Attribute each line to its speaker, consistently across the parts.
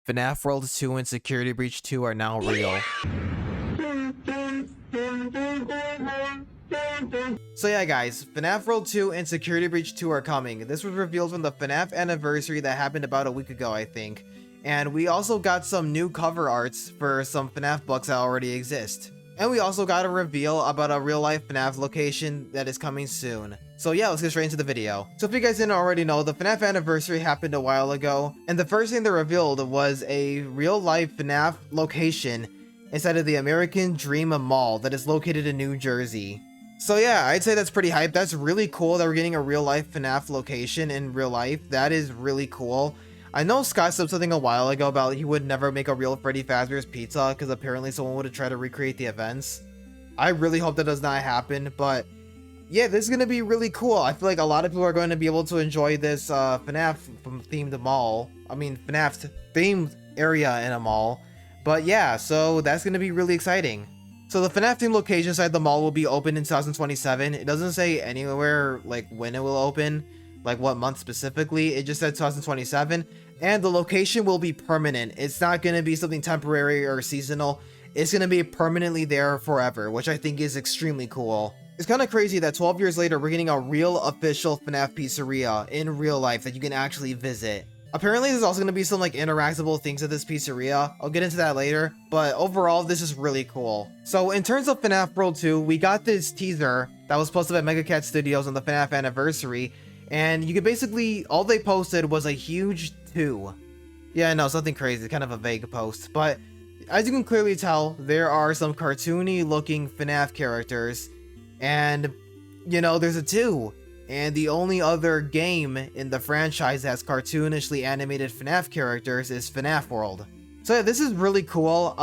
Speaker 1: Fnaf World 2 and Security Breach 2 are now real. So yeah guys, Fnaf World 2 and Security Breach 2 are coming. This was revealed from the Fnaf anniversary that happened about a week ago, I think. And we also got some new cover arts for some Fnaf books that already exist. And we also got a reveal about a real life Fnaf location that is coming soon. So yeah, let's get straight into the video. So if you guys didn't already know, the Fnaf anniversary happened a while ago, and the first thing they revealed was a real life Fnaf location inside of the American Dream Mall that is located in New Jersey. So yeah, I'd say that's pretty hype. That's really cool that we're getting a real life Fnaf location in real life. That is really cool. I know Scott said something a while ago about he would never make a real Freddy Fazbear's Pizza because apparently someone would have tried to recreate the events. I really hope that does not happen, but yeah, this is going to be really cool. I feel like a lot of people are going to be able to enjoy this FNAF themed mall. I mean, FNAF themed area in a mall. But yeah, so that's going to be really exciting. So the FNAF themed location inside the mall will be open in 2027. It doesn't say anywhere like when it will open, like what month specifically. It just said 2027. And the location will be permanent. It's not going to be something temporary or seasonal. It's going to be permanently there forever, which I think is extremely cool. It's kind of crazy that 12 years later, we're getting a real official FNAF pizzeria in real life that you can actually visit. Apparently, there's also going to be some like interactable things at this pizzeria. I'll get into that later, but overall, this is really cool. So in terms of FNAF World 2, we got this teaser that was posted by MegaCat Studios on the FNAF anniversary, and you could basically, all they posted was a huge 2. Yeah, no, something crazy, kind of a vague post, but as you can clearly tell, there are some cartoony looking FNAF characters, and you know, there's a 2. And the only other game in the franchise that has cartoonishly animated FNAF characters is FNAF World. So yeah, this is really cool.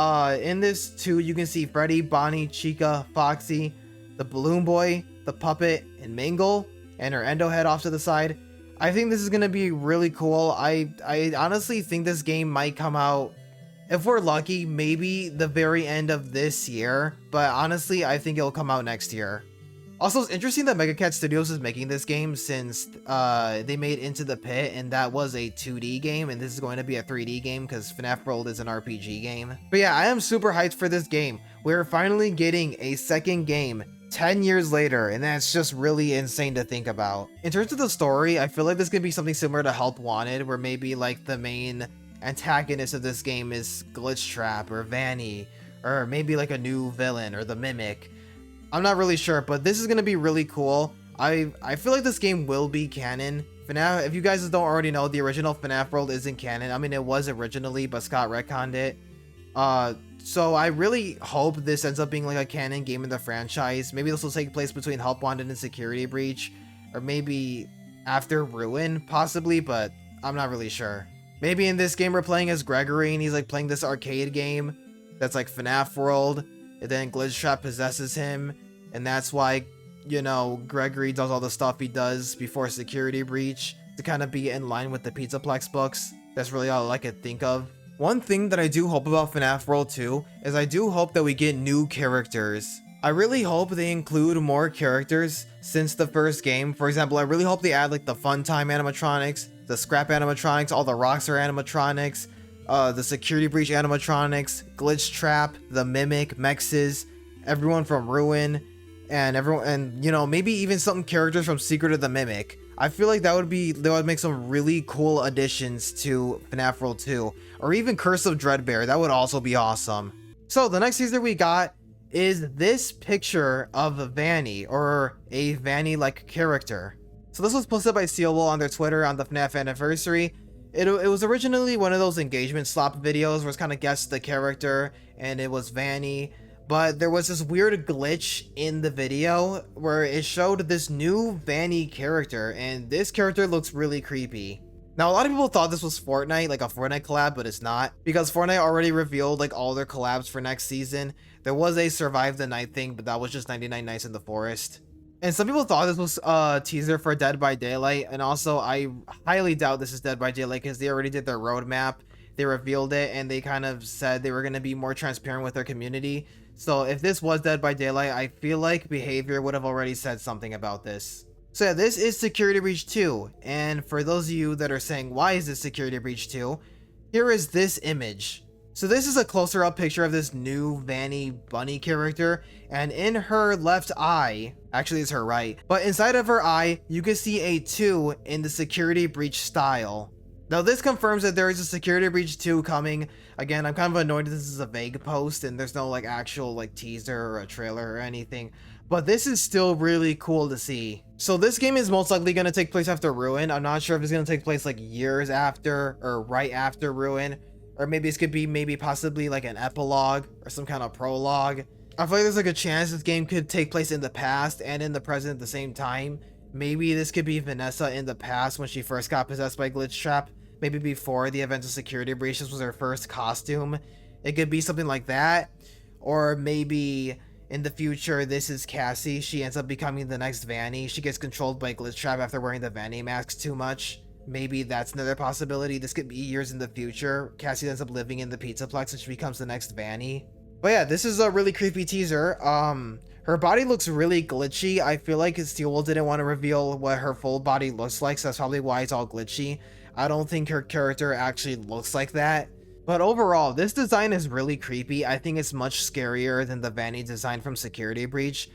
Speaker 1: In this 2, you can see Freddy, Bonnie, Chica, Foxy, the Balloon Boy, the Puppet, and Mangle, and her Endo head off to the side. I think this is going to be really cool. I honestly think this game might come out, if we're lucky, maybe the very end of this year. But honestly, I think it'll come out next year. Also, it's interesting that MegaCat Studios is making this game since they made Into the Pit, and that was a 2D game, and this is going to be a 3D game because FNAF World is an RPG game. But yeah, I am super hyped for this game. We're finally getting a second game 10 years later, and that's just really insane to think about. In terms of the story, I feel like this could be something similar to Help Wanted, where maybe like the main antagonist of this game is Glitch Trap or Vanny, or maybe like a new villain or the Mimic. I'm not really sure, but this is going to be really cool. I feel like this game will be canon. FNAF, if you guys don't already know, the original FNAF World isn't canon. I mean, it was originally, but Scott retconned it. So I really hope this ends up being like a canon game in the franchise. Maybe this will take place between Help Wanted and Security Breach, or maybe after Ruin, possibly, but I'm not really sure. Maybe in this game we're playing as Gregory, and he's like playing this arcade game that's like FNAF World. And then Glitch Trap possesses him, and that's why, you know, Gregory does all the stuff he does before Security Breach to kind of be in line with the Pizzaplex books. That's really all I could think of. One thing that I do hope about FNAF World 2 is I do hope that we get new characters. I really hope they include more characters since the first game. For example, I really hope they add like the Funtime animatronics, the Scrap animatronics, all the Rockstar animatronics, the Security Breach animatronics, Glitch Trap, the Mimic, Mexes, everyone from Ruin, and everyone, and you know, maybe even some characters from Secret of the Mimic. I feel like that would make some really cool additions to FNAF World 2, or even Curse of Dreadbear. That would also be awesome. So the next teaser we got is this picture of Vanny, or a Vanny-like character. So this was posted by Sealwell on their Twitter on the FNAF anniversary. It was originally one of those engagement slop videos where it's kind of guessed the character and it was Vanny, but there was this weird glitch in the video where it showed this new Vanny character, and this character looks really creepy. Now, a lot of people thought this was Fortnite, like a Fortnite collab, but it's not, because Fortnite already revealed like all their collabs for next season. There was a Survive the Night thing, but that was just 99 Nights in the Forest. And some people thought this was a teaser for Dead by Daylight, and also I highly doubt this is Dead by Daylight because they already did their roadmap, they revealed it, and they kind of said they were going to be more transparent with their community. So if this was Dead by Daylight, I feel like Behavior would have already said something about this. So yeah, this is Security Breach 2, and for those of you that are saying, why is this Security Breach 2? here is this image. So this is a closer up picture of this new Vanny Bunny character, and in her left eye, actually it's her right, but inside of her eye, you can see a 2 in the security breach style. Now this confirms that there is a security breach 2 coming. Again, I'm kind of annoyed that this is a vague post and there's no like actual like teaser or a trailer or anything, but this is still really cool to see. So this game is most likely going to take place after Ruin. I'm not sure if it's going to take place like years after or right after Ruin, or maybe this could be possibly like an epilogue or some kind of prologue. I feel like there's like a chance this game could take place in the past and in the present at the same time. Maybe this could be Vanessa in the past when she first got possessed by Glitch Trap. Maybe before the events of Security Breach, this was her first costume. It could be something like that. Or maybe in the future, this is Cassie. She ends up becoming the next Vanny. She gets controlled by Glitch Trap after wearing the Vanny mask too much. Maybe that's another possibility. This could be years in the future. Cassie ends up living in the Pizzaplex and she becomes the next Vanny. But yeah, this is a really creepy teaser. Her body looks really glitchy. I feel like Steel didn't want to reveal what her full body looks like, so that's probably why it's all glitchy. I don't think her character actually looks like that. But overall, this design is really creepy. I think it's much scarier than the Vanny design from Security Breach.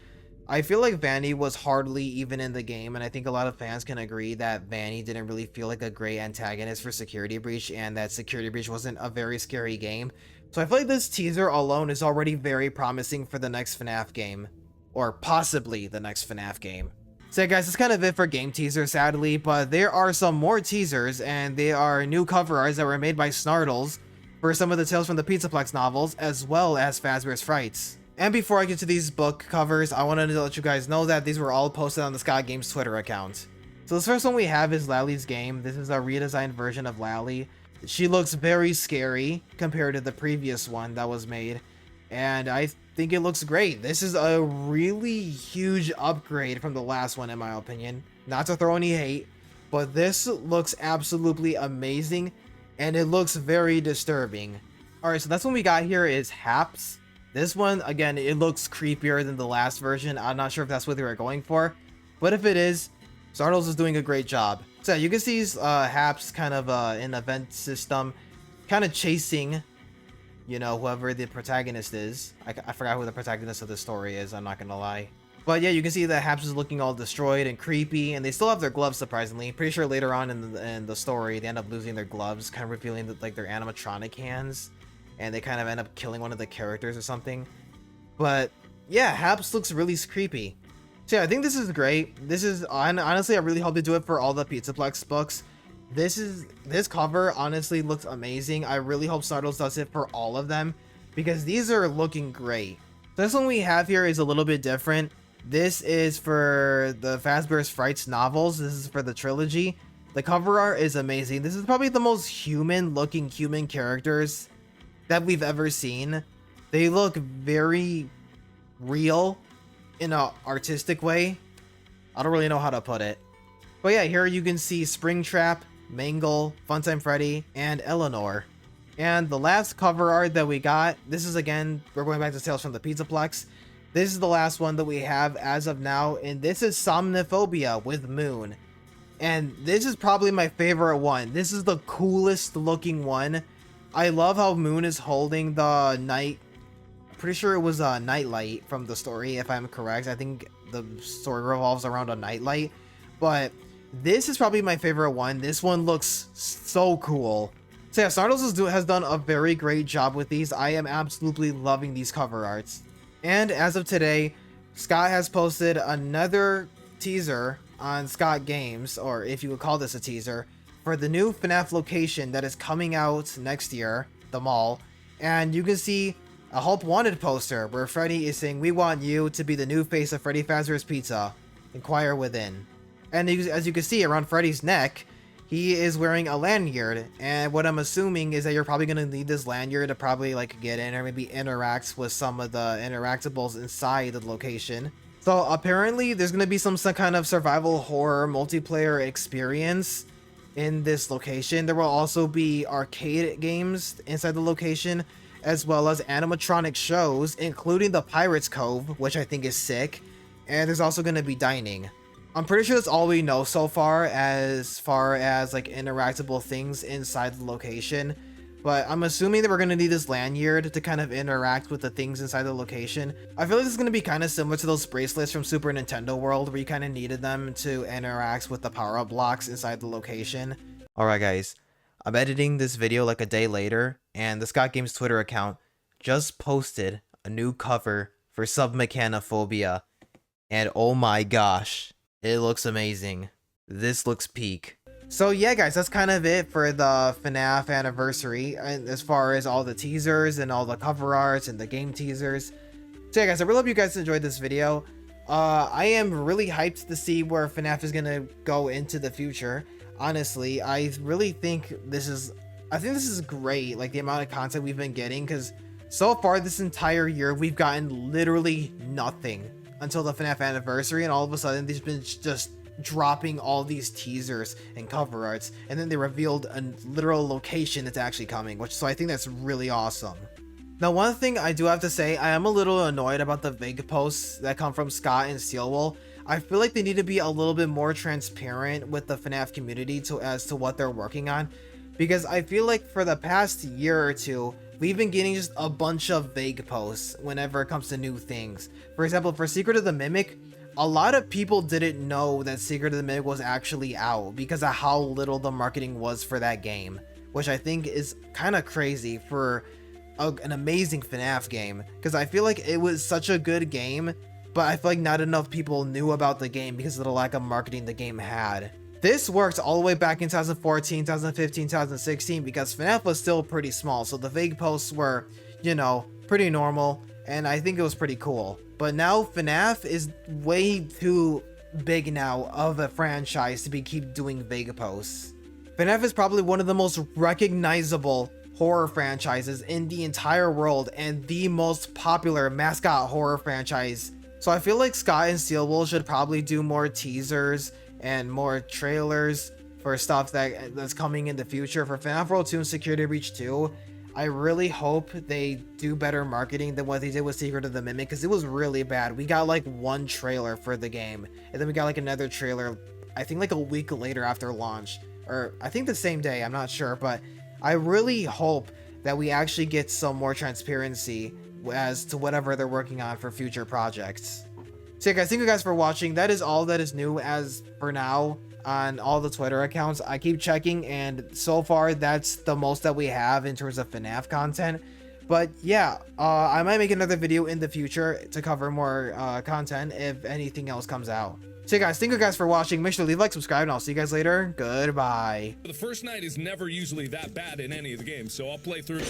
Speaker 1: I feel like Vanny was hardly even in the game, and I think a lot of fans can agree that Vanny didn't really feel like a great antagonist for Security Breach, and that Security Breach wasn't a very scary game. So I feel like this teaser alone is already very promising for the next FNAF game. Or possibly the next FNAF game. So yeah, guys, that's kind of it for game teasers, sadly, but there are some more teasers, and they are new cover arts that were made by Snartles for some of the Tales from the Pizzaplex novels, as well as Fazbear's Frights. And before I get to these book covers, I wanted to let you guys know that these were all posted on the Scott Games Twitter account. So this first one we have is Lally's game. This is a redesigned version of Lally. She looks very scary compared to the previous one that was made, and I think it looks great. This is a really huge upgrade from the last one, in my opinion. Not to throw any hate, but this looks absolutely amazing, and it looks very disturbing. Alright, so that's what we got here is Haps. This one, again, it looks creepier than the last version. I'm not sure if that's what they were going for, but if it is, Snartles is doing a great job. So you can see Haps kind of in event system, kind of chasing, you know, whoever the protagonist is. I forgot who the protagonist of the story is, I'm not gonna lie. But yeah, you can see that Haps is looking all destroyed and creepy, and they still have their gloves, surprisingly. Pretty sure later on in the story, they end up losing their gloves, kind of revealing that, like, their animatronic hands, and they kind of end up killing one of the characters or something. But yeah, Haps looks really creepy. So yeah, I think this is great. This is, honestly, I really hope they do it for all the Pizzaplex books. This cover honestly looks amazing. I really hope Snartles does it for all of them, because these are looking great. This one we have here is a little bit different. This is for the Fazbear's Frights novels. This is for the trilogy. The cover art is amazing. This is probably the most human looking human characters that we've ever seen. They look very real in an artistic way. I don't really know how to put it. But yeah, here you can see Springtrap, Mangle, Funtime Freddy, and Eleanor. And the last cover art that we got, this is, again, we're going back to Tales from the Pizzaplex. This is the last one that we have as of now, and this is Somniphobia with Moon. And this is probably my favorite one. This is the coolest looking one. I love how Moon is holding the night. Pretty sure it was a nightlight from the story, if I'm correct. I think the story revolves around a nightlight. But this is probably my favorite one. This one looks so cool. So yeah, Snartles has done a very great job with these. I am absolutely loving these cover arts. And as of today, Scott has posted another teaser on Scott Games, or if you would call this a teaser, for the new FNAF location that is coming out next year, the mall. And you can see a Help Wanted poster where Freddy is saying, "We want you to be the new face of Freddy Fazbear's Pizza. Inquire within." And as you can see around Freddy's neck, he is wearing a lanyard, and what I'm assuming is that you're probably going to need this lanyard to probably like get in or maybe interact with some of the interactables inside the location. So apparently there's going to be some kind of survival horror multiplayer experience in this location. There will also be arcade games inside the location, as well as animatronic shows, including the Pirates Cove, which I think is sick, and there's also going to be dining. I'm pretty sure that's all we know so far as like interactable things inside the location. but I'm assuming that we're going to need this lanyard to kind of interact with the things inside the location. I feel like this is going to be kind of similar to those bracelets from Super Nintendo World, where you kind of needed them to interact with the power-up blocks inside the location. Alright guys, I'm editing this video like a day later, and the Scott Games Twitter account just posted a new cover for Submechanophobia, and oh my gosh, it looks amazing. This looks peak. So yeah guys, that's kind of it for the FNAF anniversary, and as far as all the teasers and all the cover arts and the game teasers. So yeah guys, I really hope you guys enjoyed this video. I am really hyped to see where FNAF is gonna go into the future. Honestly, I really think this is great, like the amount of content we've been getting, because so far this entire year we've gotten literally nothing until the FNAF anniversary, and all of a sudden they've been just dropping all these teasers and cover arts, and then they revealed a literal location that's actually coming, so I think that's really awesome. Now, one thing I do have to say, I am a little annoyed about the VIG posts that come from Scott and Steelwool. I feel like they need to be a little bit more transparent with the FNAF community as to what they're working on, because I feel like for the past year or two, we've been getting just a bunch of vague posts whenever it comes to new things. For example, for Secret of the Mimic, a lot of people didn't know that Secret of the Mimic was actually out because of how little the marketing was for that game, which I think is kind of crazy for an amazing FNAF game, because I feel like it was such a good game, but I feel like not enough people knew about the game because of the lack of marketing the game had. This worked all the way back in 2014, 2015, 2016 because FNAF was still pretty small, so the vague posts were, you know, pretty normal, and I think it was pretty cool. But now FNAF is way too big now of a franchise to keep doing vague posts. FNAF is probably one of the most recognizable horror franchises in the entire world and the most popular mascot horror franchise. So I feel like Scott and Steelwool should probably do more teasers and more trailers for stuff that's coming in the future for FNAF World 2 and Security Breach 2. I really hope they do better marketing than what they did with Secret of the Mimic, because it was really bad. We got like one trailer for the game, and then we got like another trailer, I think like a week later after launch, or I think the same day, I'm not sure, but I really hope that we actually get some more transparency as to whatever they're working on for future projects. So yeah guys, thank you guys for watching. That is all that is new as for now on all the Twitter accounts. I keep checking, and so far that's the most that we have in terms of FNAF content. But yeah, I might make another video in the future to cover more content if anything else comes out. So yeah guys, thank you guys for watching. Make sure to leave a like, subscribe, and I'll see you guys later. Goodbye.
Speaker 2: The first night is never usually that bad in any of the games, so I'll play through.